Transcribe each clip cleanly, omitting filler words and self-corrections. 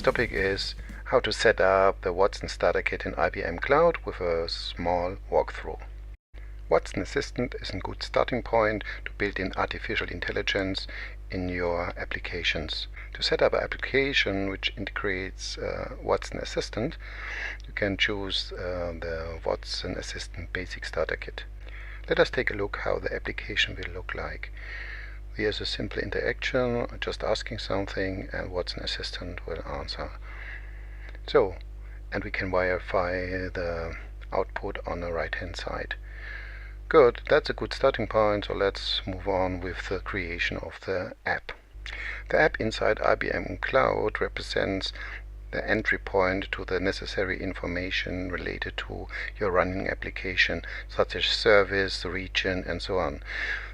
topic is how to set up the Watson Starter Kit in IBM Cloud with a small walkthrough. Watson Assistant is a good starting point to build in artificial intelligence in your applications. To set up an application which integrates Watson Assistant, you can choose the Watson Assistant Basic Starter Kit. Let us take a look how the application will look like. Here's a simple interaction, just asking something, and Watson Assistant will answer. And we can verify the output on the right hand side. Good, that's a good starting point, so let's move on with the creation of the app. The app inside IBM Cloud represents the entry point to the necessary information related to your running application, such as service, region, and so on.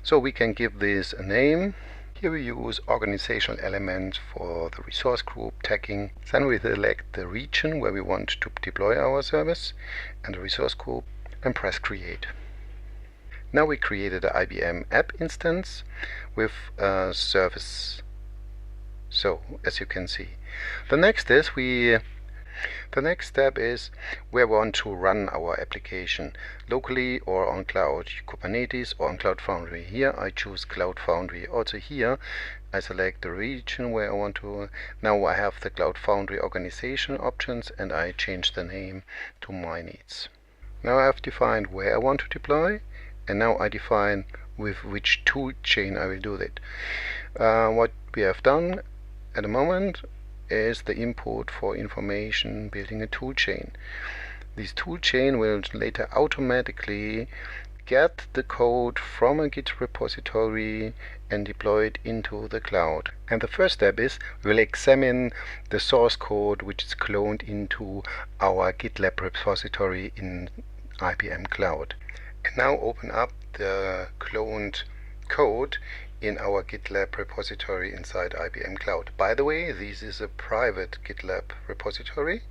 So we can give this a name. Here we use organizational elements for the resource group tagging. Then we select the region where we want to deploy our service and the resource group and press create. Now we created an IBM app instance with a service. So as you can see, the next step is where we want to run our application, locally or on cloud, Kubernetes or on Cloud Foundry. Here I choose Cloud Foundry. Also here I select the region where I want to. Now I have the Cloud Foundry organization options and I change the name to my needs. Now I have defined where I want to deploy, and now I define with which tool chain I will do that. What we have done at the moment is the input for information building a tool chain. This tool chain will later automatically get the code from a Git repository and deploy it into the cloud. And the first step is we'll examine the source code which is cloned into our GitLab repository in IBM Cloud. And now open up the cloned code in our GitLab repository inside IBM Cloud. By the way, this is a private GitLab repository.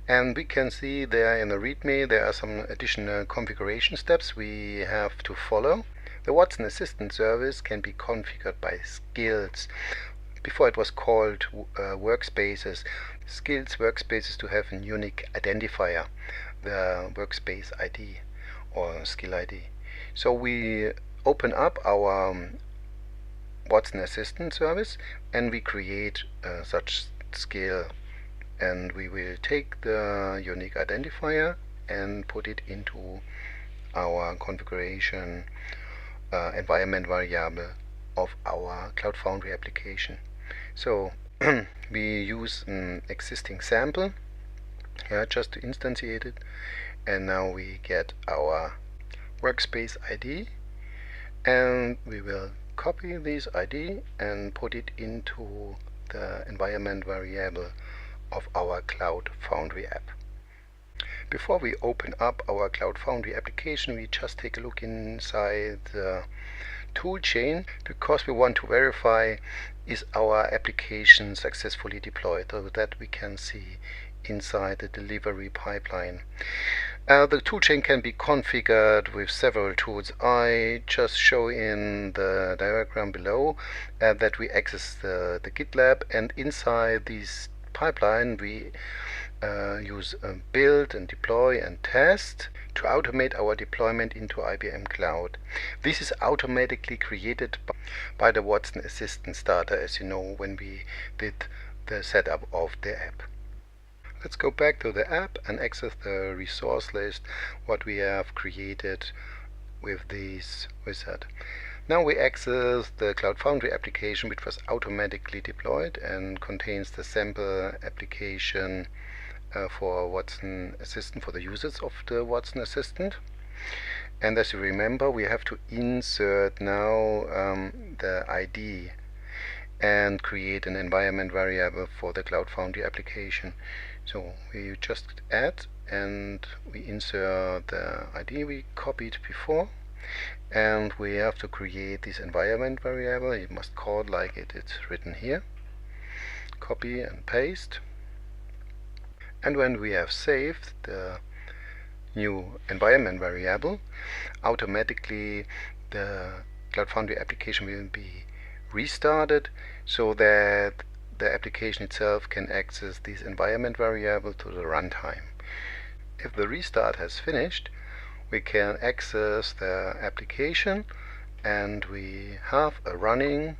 And we can see there in the README there are some additional configuration steps we have to follow. The Watson Assistant service can be configured by skills. Before it was called workspaces. Skills workspaces to have a unique identifier, the workspace ID or skill ID. So we open up our Watson Assistant service and we create such skill, and we will take the unique identifier and put it into our configuration environment variable of our Cloud Foundry application. So we use an existing sample just to instantiate it, and now we get our workspace ID, and we will copy this ID and put it into the environment variable of our Cloud Foundry app. Before we open up our Cloud Foundry application, we just take a look inside the tool chain, because we want to verify is our application successfully deployed, so that we can see inside the delivery pipeline. The toolchain can be configured with several tools. I just show in the diagram below that we access the GitLab, and inside this pipeline we use build and deploy and test to automate our deployment into IBM Cloud. This is automatically created by the Watson Assistant Starter, as you know, when we did the setup of the app. Let's go back to the app and access the resource list what we have created with this wizard. Now we access the Cloud Foundry application, which was automatically deployed and contains the sample application for Watson Assistant, for the users of the Watson Assistant. And as you remember, we have to insert now the ID and create an environment variable for the Cloud Foundry application. So we just add and we insert the ID we copied before, and we have to create this environment variable. You must call like it's written here. Copy and paste. And when we have saved the new environment variable, automatically the Cloud Foundry application will be restarted, so that the application itself can access this environment variable to the runtime. If the restart has finished, we can access the application and we have a running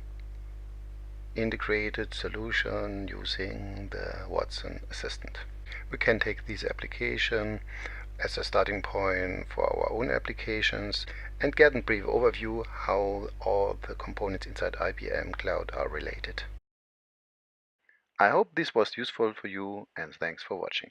integrated solution using the Watson Assistant. We can take this application as a starting point for our own applications and get a brief overview how all the components inside IBM Cloud are related. I hope this was useful for you, and thanks for watching.